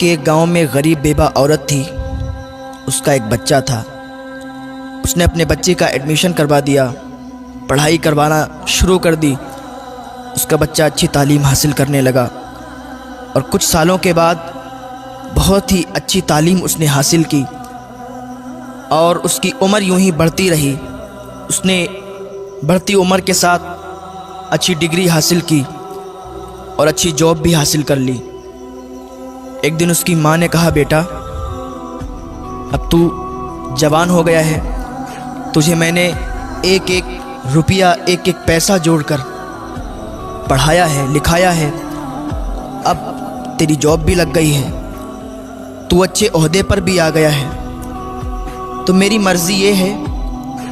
कि एक गांव में गरीब बेवा औरत थी। उसका एक बच्चा था। उसने अपने बच्चे का एडमिशन करवा दिया, पढ़ाई करवाना शुरू कर दी। उसका बच्चा अच्छी तालीम हासिल करने लगा और कुछ सालों के बाद बहुत ही अच्छी तालीम उसने हासिल की और उसकी उम्र यूं ही बढ़ती रही। उसने बढ़ती उम्र के साथ अच्छी डिग्री हासिल की और अच्छी जॉब भी हासिल कर ली। एक दिन उसकी माँ ने कहा, बेटा अब तू जवान हो गया है, तुझे मैंने एक एक रुपया एक एक पैसा जोड़कर पढ़ाया है, लिखाया है। अब तेरी जॉब भी लग गई है, तू अच्छे ओहदे पर भी आ गया है, तो मेरी मर्ज़ी ये है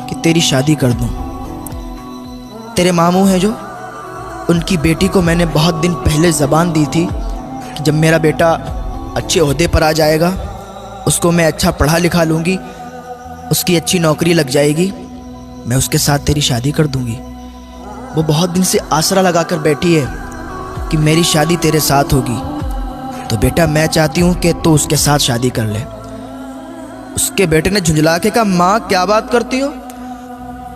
कि तेरी शादी कर दूं। तेरे मामू हैं जो, उनकी बेटी को मैंने बहुत दिन पहले ज़बान दी थी कि जब मेरा बेटा अच्छे ओहदे पर आ जाएगा, उसको मैं अच्छा पढ़ा लिखा लूँगी, उसकी अच्छी नौकरी लग जाएगी, मैं उसके साथ तेरी शादी कर दूँगी। वो बहुत दिन से आसरा लगा कर बैठी है कि मेरी शादी तेरे साथ होगी, तो बेटा मैं चाहती हूँ कि तू उसके साथ शादी कर ले। उसके बेटे ने झुंझला के कहा, माँ क्या बात करती हो,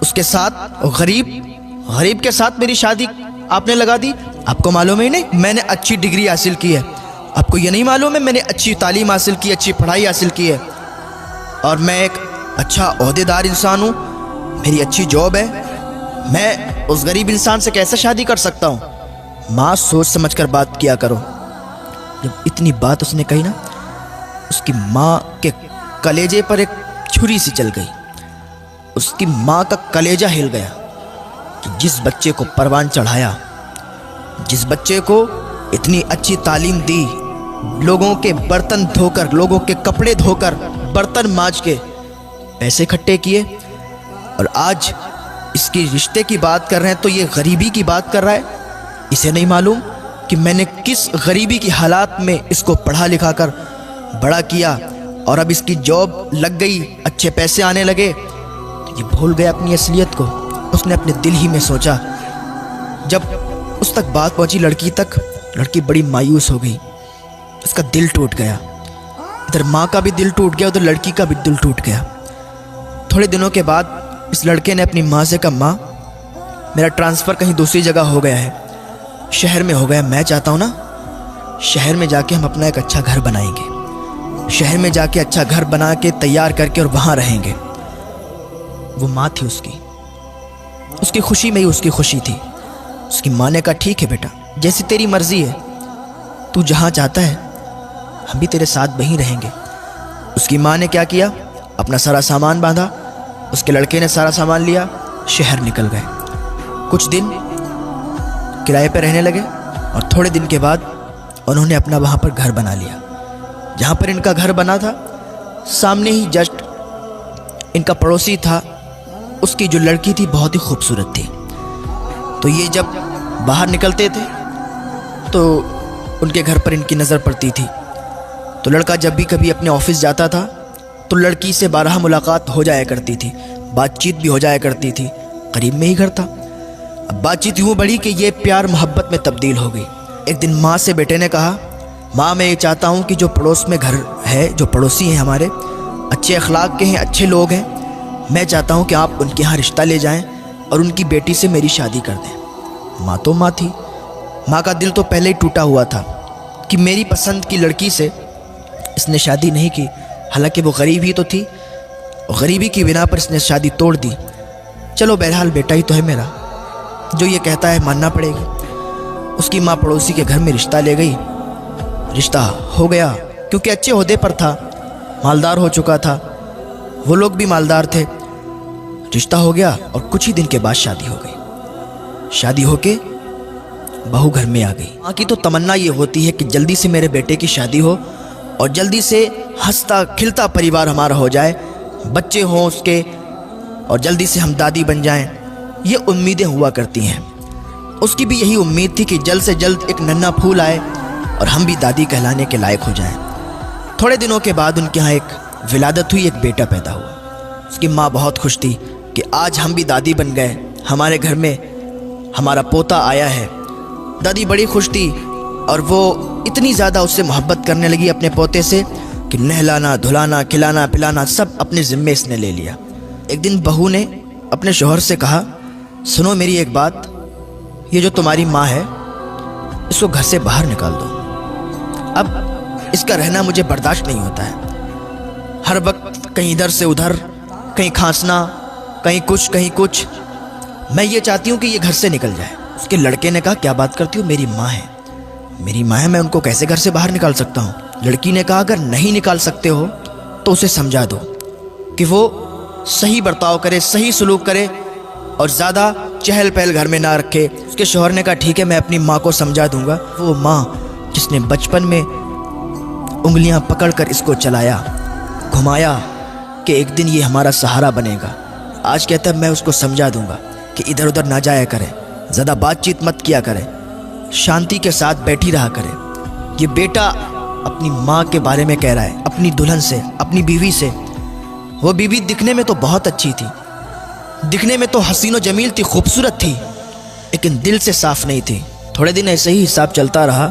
उसके साथ गरीब के साथ मेरी शादी आपने लगा दी? आपको मालूम ही नहीं मैंने अच्छी डिग्री हासिल की है? आपको ये नहीं मालूम है मैंने अच्छी तालीम हासिल की, अच्छी पढ़ाई हासिल की है और मैं एक अच्छा ओहदेदार इंसान हूँ, मेरी अच्छी जॉब है, मैं उस गरीब इंसान से कैसे शादी कर सकता हूँ? माँ सोच समझ कर बात किया करो। जब इतनी बात उसने कही ना, उसकी माँ के कलेजे पर एक छुरी सी चल गई। उसकी माँ का कलेजा हिल गया कि जिस बच्चे को परवान चढ़ाया, जिस बच्चे को इतनी अच्छी तालीम दी, लोगों के बर्तन धोकर, लोगों के कपड़े धोकर, बर्तन मांज के पैसे इकट्ठे किए, और आज इसके रिश्ते की बात कर रहे हैं तो ये गरीबी की बात कर रहा है। इसे नहीं मालूम कि मैंने किस गरीबी की हालात में इसको पढ़ा लिखा कर बड़ा किया और अब इसकी जॉब लग गई, अच्छे पैसे आने लगे, तो ये भूल गया अपनी असलियत को। उसने अपने दिल ही में सोचा। जब उस तक बात पहुंची लड़की तक, लड़की बड़ी मायूस हो गई, उसका दिल टूट गया। इधर माँ का भी दिल टूट गया, उधर लड़की का भी दिल टूट गया। थोड़े दिनों के बाद इस लड़के ने अपनी माँ से कहा, माँ मेरा ट्रांसफ़र कहीं दूसरी जगह हो गया है, शहर में हो गया, मैं चाहता हूँ ना शहर में जाके हम अपना एक अच्छा घर बनाएंगे, शहर में जाके अच्छा घर बना के तैयार करके और वहाँ रहेंगे। वो माँ थी उसकी खुशी में ही उसकी खुशी थी। उसकी माँ ने कहा, ठीक है बेटा, जैसी तेरी मर्ज़ी है, तू जहाँ चाहता है हम भी तेरे साथ वहीं रहेंगे। उसकी माँ ने क्या किया, अपना सारा सामान बांधा, उसके लड़के ने सारा सामान लिया, शहर निकल गए। कुछ दिन किराए पर रहने लगे और थोड़े दिन के बाद उन्होंने अपना वहाँ पर घर बना लिया। जहाँ पर इनका घर बना था, सामने ही जस्ट इनका पड़ोसी था, उसकी जो लड़की थी बहुत ही खूबसूरत थी। तो ये जब बाहर निकलते थे तो उनके घर पर इनकी नज़र पड़ती थी। तो लड़का जब भी कभी अपने ऑफिस जाता था तो लड़की से बारहा मुलाकात हो जाया करती थी, बातचीत भी हो जाया करती थी, करीब में ही घर था। अब बातचीत यूँ बढ़ी कि ये प्यार मोहब्बत में तब्दील हो गई। एक दिन माँ से बेटे ने कहा, माँ मैं ये चाहता हूँ कि जो पड़ोस में घर है, जो पड़ोसी हैं हमारे, अच्छे अखलाक के हैं, अच्छे लोग हैं, मैं चाहता हूँ कि आप उनके यहाँ रिश्ता ले जाएं और उनकी बेटी से मेरी शादी कर दें। माँ तो माँ थी, माँ का दिल तो पहले ही टूटा हुआ था कि मेरी पसंद की लड़की से इसने शादी नहीं की। हालांकि वो गरीब ही तो थी और गरीबी की बिना पर इसने शादी तोड़ दी। चलो बहरहाल बेटा ही तो है मेरा, जो ये कहता है मानना पड़ेगी। उसकी माँ पड़ोसी के घर में रिश्ता ले गई, रिश्ता हो गया, क्योंकि अच्छे ओहदे पर था, मालदार हो चुका था, वो लोग भी मालदार थे। रिश्ता हो गया और कुछ ही दिन के बाद शादी हो गई। शादी होके बहू घर में आ गई। माँ की तो तमन्ना ये होती है कि जल्दी से मेरे बेटे की शादी हो और जल्दी से हंसता खिलता परिवार हमारा हो जाए, बच्चे हों उसके, और जल्दी से हम दादी बन जाएं। ये उम्मीदें हुआ करती हैं। उसकी भी यही उम्मीद थी कि जल्द से जल्द एक नन्हा फूल आए और हम भी दादी कहलाने के लायक हो जाएं। थोड़े दिनों के बाद उनके यहाँ एक विलादत हुई, एक बेटा पैदा हुआ। उसकी माँ बहुत खुश थी कि आज हम भी दादी बन गए, हमारे घर में हमारा पोता आया है। दादी बड़ी खुश थी और वो इतनी ज़्यादा उससे मोहब्बत करने लगी अपने पोते से कि नहलाना धुलाना खिलाना पिलाना सब अपने ज़िम्मे इसने ले लिया। एक दिन बहू ने अपने शौहर से कहा, सुनो मेरी एक बात, ये जो तुम्हारी माँ है इसको घर से बाहर निकाल दो। अब इसका रहना मुझे बर्दाश्त नहीं होता है। हर वक्त कहीं इधर से उधर, कहीं खांसना, कहीं कुछ। मैं ये चाहती हूँ कि ये घर से निकल जाए। उसके लड़के ने कहा, क्या बात करती हो, मेरी माँ है, मेरी माँ है, मैं उनको कैसे घर से बाहर निकाल सकता हूँ। लड़की ने कहा, अगर नहीं निकाल सकते हो तो उसे समझा दो कि वो सही बर्ताव करे, सही सलूक करे और ज़्यादा चहल पहल घर में ना रखे। उसके शौहर ने कहा, ठीक है, मैं अपनी माँ को समझा दूंगा। वो माँ जिसने बचपन में उंगलियां पकड़कर इसको चलाया, घुमाया कि एक दिन ये हमारा सहारा बनेगा, आज कहता है मैं उसको समझा दूंगा कि इधर उधर ना जाया करे, ज़्यादा बातचीत मत किया करे, शांति के साथ बैठी रहा करे। ये बेटा अपनी माँ के बारे में कह रहा है, अपनी दुल्हन से, अपनी बीवी से। वो बीवी दिखने में तो बहुत अच्छी थी, दिखने में तो हसीनो जमील थी, खूबसूरत थी, लेकिन दिल से साफ नहीं थी। थोड़े दिन ऐसे ही हिसाब चलता रहा।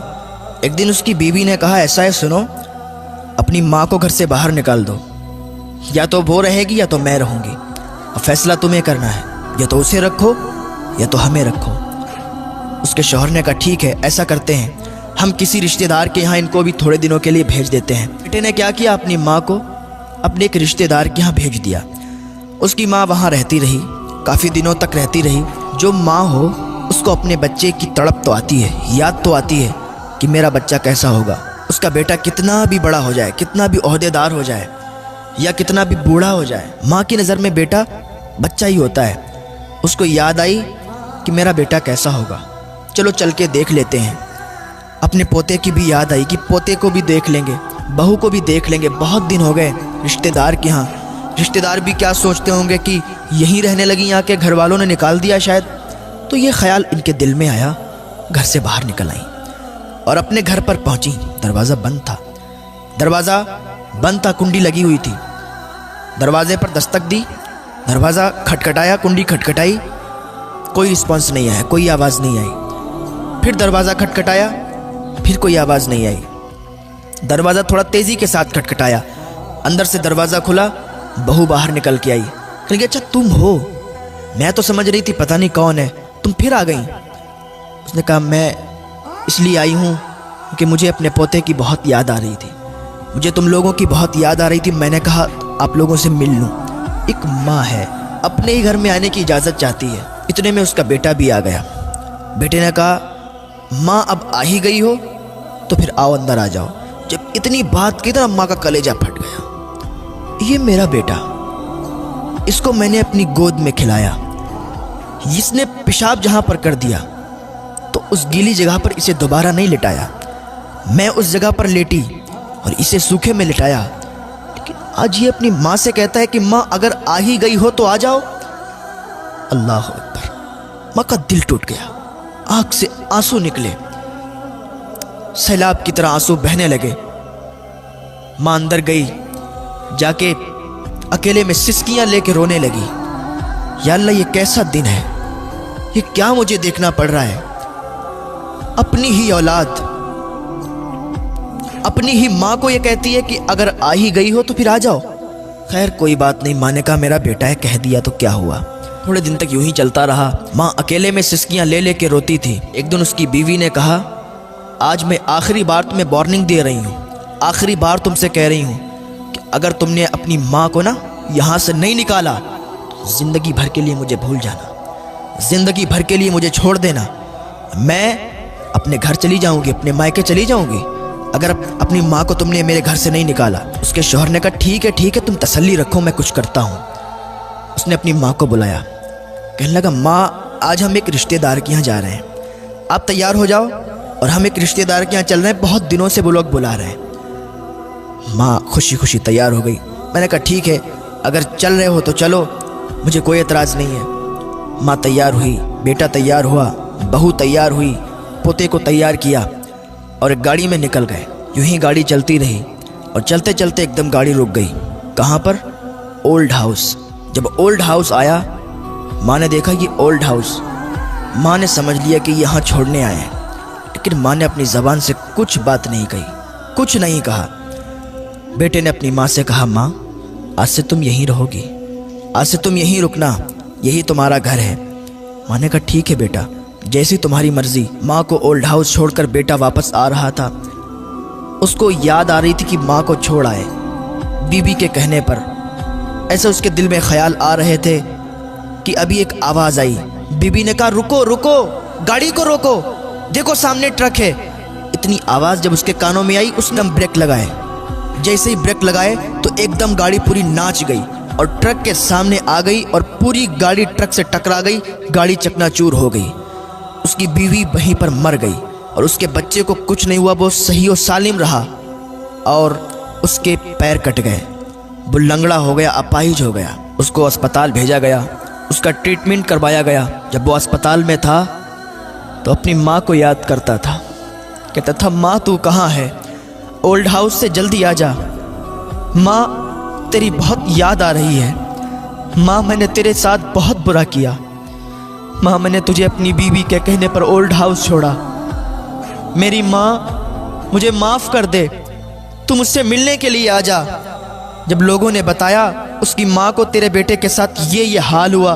एक दिन उसकी बीवी ने कहा, ऐसा है सुनो, अपनी माँ को घर से बाहर निकाल दो, या तो वो रहेगी या तो मैं रहूँगी, और फैसला तुम्हें करना है, या तो उसे रखो या तो हमें रखो। उसके शौहर ने कहा, ठीक है, ऐसा करते हैं, हम किसी रिश्तेदार के यहाँ इनको भी थोड़े दिनों के लिए भेज देते हैं। बेटे ने क्या किया, अपनी माँ को अपने एक रिश्तेदार के यहाँ भेज दिया। उसकी माँ वहाँ रहती रही, काफ़ी दिनों तक रहती रही। जो माँ हो उसको अपने बच्चे की तड़प तो आती है, याद तो आती है कि मेरा बच्चा कैसा होगा। उसका बेटा कितना भी बड़ा हो जाए, कितना भी ओहदेदार हो जाए या कितना भी बूढ़ा हो जाए, माँ की नज़र में बेटा बच्चा ही होता है। उसको याद आई कि मेरा बेटा कैसा होगा, चलो चल के देख लेते हैं। अपने पोते की भी याद आई कि पोते को भी देख लेंगे, बहू को भी देख लेंगे, बहुत दिन हो गए रिश्तेदार के यहाँ। रिश्तेदार भी क्या सोचते होंगे कि यहीं रहने लगी, यहाँ के घर वालों ने निकाल दिया शायद। तो ये ख्याल इनके दिल में आया, घर से बाहर निकल आई और अपने घर पर पहुंची। दरवाज़ा बंद था, दरवाज़ा बंद था, कुंडी लगी हुई थी। दरवाजे पर दस्तक दी, दरवाज़ा खटखटाया, कुंडी खटखटाई, कोई रिस्पॉन्स नहीं आया, कोई आवाज़ नहीं आई। फिर दरवाज़ा खटखटाया, फिर कोई आवाज़ नहीं आई। दरवाज़ा थोड़ा तेज़ी के साथ खटखटाया, अंदर से दरवाज़ा खुला, बहू बाहर निकल के आई। कह गया, अच्छा तुम हो, मैं तो समझ रही थी पता नहीं कौन है, तुम फिर आ गई। उसने कहा, मैं इसलिए आई हूँ कि मुझे अपने पोते की बहुत याद आ रही थी, मुझे तुम लोगों की बहुत याद आ रही थी। मैंने कहा आप लोगों से मिल लूँ। एक माँ है, अपने ही घर में आने की इजाज़त चाहती है। इतने में उसका बेटा भी आ गया। बेटे ने कहा, माँ अब आ ही गई हो तो फिर आओ, अंदर आ जाओ। जब इतनी बात की तो अम्मा का कलेजा फट गया। ये मेरा बेटा, इसको मैंने अपनी गोद में खिलाया, इसने पेशाब जहाँ पर कर दिया तो उस गीली जगह पर इसे दोबारा नहीं लिटाया। मैं उस जगह पर लेटी और इसे सूखे में लिटाया, लेकिन आज ये अपनी माँ से कहता है कि माँ अगर आ ही गई हो तो आ जाओ। अल्लाह अकबर। माँ का दिल टूट गया, आँख से आंसू निकले, सैलाब की तरह आंसू बहने लगे। माँ अंदर गई, जाके अकेले में सिसकियां लेके रोने लगी। या अल्लाह, ये कैसा दिन है, ये क्या मुझे देखना पड़ रहा है। अपनी ही औलाद, अपनी ही माँ को ये कहती है कि अगर आ ही गई हो तो फिर आ जाओ। खैर कोई बात नहीं, माँ ने कहा मेरा बेटा है, कह दिया तो क्या हुआ। थोड़े दिन तक यूं ही चलता रहा। माँ अकेले में सिसकियां ले लेके रोती थी। एक दिन उसकी बीवी ने कहा, आज मैं आखिरी बार तुम्हें वार्निंग दे रही हूँ, आखिरी बार तुमसे कह रही हूँ कि अगर तुमने अपनी माँ को ना यहाँ से नहीं निकाला तो ज़िंदगी भर के लिए मुझे भूल जाना, ज़िंदगी भर के लिए मुझे छोड़ देना। मैं अपने घर चली जाऊँगी, अपने मायके चली जाऊँगी अगर अपनी माँ को तुमने मेरे घर से नहीं निकाला। उसके शौहर ने कहा, ठीक है तुम तसल्ली रखो, मैं कुछ करता हूँ। उसने अपनी माँ को बुलाया, कहने लगा, माँ आज हम एक रिश्तेदार के यहाँ जा रहे हैं, आप तैयार हो जाओ और हम एक रिश्तेदार के यहाँ चल रहे हैं, बहुत दिनों से वो लोग बुला रहे हैं। माँ खुशी खुशी तैयार हो गई। मैंने कहा ठीक है, अगर चल रहे हो तो चलो, मुझे कोई एतराज़ नहीं है। माँ तैयार हुई, बेटा तैयार हुआ, बहू तैयार हुई, पोते को तैयार किया और एक गाड़ी में निकल गए। यूं ही गाड़ी चलती रही और चलते चलते एकदम गाड़ी रुक गई। कहाँ पर? Old house. जब ओल्ड हाउस आया, माँ ने देखा ये ओल्ड हाउस। माँ ने समझ लिया कि यहाँ छोड़ने आए हैं, लेकिन माँ ने अपनी ज़बान से कुछ बात नहीं कही, कुछ नहीं कहा। बेटे ने अपनी माँ से कहा, माँ आज से तुम यहीं रहोगी, आज से तुम यहीं रुकना, यही तुम्हारा घर है। माँ ने कहा ठीक है बेटा, जैसी तुम्हारी मर्जी। माँ को ओल्ड हाउस छोड़कर बेटा वापस आ रहा था। उसको याद आ रही थी कि माँ को छोड़ आए बीबी के कहने पर। ऐसे उसके दिल में ख्याल आ रहे थे कि अभी एक आवाज़ आई। बीबी ने कहा रुको रुको, गाड़ी को रोको, देखो सामने ट्रक है। इतनी आवाज़ जब उसके कानों में आई, उसने ब्रेक लगाए। जैसे ही ब्रेक लगाए तो एकदम गाड़ी पूरी नाच गई और ट्रक के सामने आ गई और पूरी गाड़ी ट्रक से टकरा गई। गाड़ी चकनाचूर हो गई। उसकी बीवी वहीं पर मर गई और उसके बच्चे को कुछ नहीं हुआ, वो सही और सालिम रहा। और उसके पैर कट गए, वो लंगड़ा हो गया, अपाहिज हो गया। उसको अस्पताल भेजा गया, उसका ट्रीटमेंट करवाया गया। जब वो अस्पताल में था तो अपनी माँ को याद करता था, कहता था माँ तू कहाँ है, ओल्ड हाउस से जल्दी आ जा। माँ तेरी बहुत याद आ रही है। माँ मैंने तेरे साथ बहुत बुरा किया। माँ मैंने तुझे अपनी बीवी के कहने पर ओल्ड हाउस छोड़ा। मेरी माँ मुझे माफ़ कर दे, तू मुझसे मिलने के लिए आ जा। जब लोगों ने बताया उसकी माँ को तेरे बेटे के साथ ये हाल हुआ,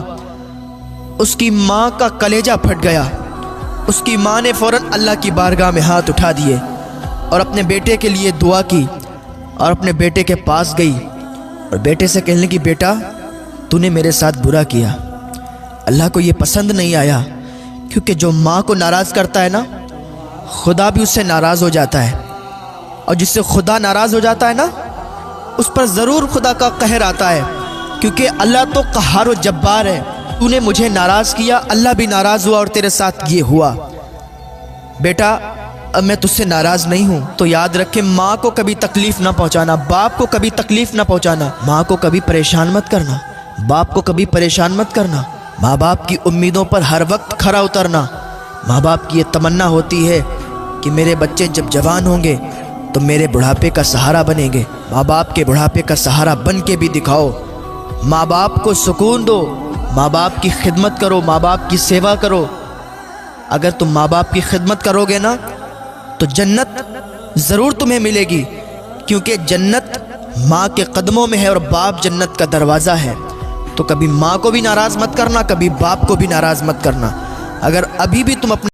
उसकी माँ का कलेजा फट गया। उसकी माँ ने फ़ौरन अल्लाह की बारगाह में हाथ उठा दिए और अपने बेटे के लिए दुआ की और अपने बेटे के पास गई और बेटे से कहने लगी, बेटा तूने मेरे साथ बुरा किया, अल्लाह को ये पसंद नहीं आया। क्योंकि जो माँ को नाराज़ करता है ना, खुदा भी उससे नाराज़ हो जाता है। और जिससे खुदा नाराज़ हो जाता है ना, उस पर ज़रूर खुदा का कहर आता है। क्योंकि अल्लाह तो क़हार व जब्बार है। तूने मुझे नाराज़ किया, अल्लाह भी नाराज़ हुआ और तेरे साथ ये हुआ। बेटा अब मैं तुझसे नाराज़ नहीं हूँ, तो याद रख के माँ को कभी तकलीफ़ ना पहुँचाना, बाप को कभी तकलीफ़ ना पहुँचाना, माँ को कभी परेशान मत करना, बाप को कभी परेशान मत करना। माँ बाप की उम्मीदों पर हर वक्त खरा उतरना। माँ बाप की ये तमन्ना होती है कि मेरे बच्चे जब जवान होंगे तो मेरे बुढ़ापे का सहारा बनेंगे। माँ बाप के बुढ़ापे का सहारा बन के भी दिखाओ। माँ बाप को सुकून दो, माँ बाप की खिदमत करो, माँ बाप की सेवा करो। अगर तुम माँ बाप की खिदमत करोगे ना तो जन्नत ज़रूर तुम्हें मिलेगी। क्योंकि जन्नत माँ के कदमों में है और बाप जन्नत का दरवाज़ा है। तो कभी माँ को भी नाराज़ मत करना, कभी बाप को भी नाराज़ मत करना। अगर अभी भी तुम अपने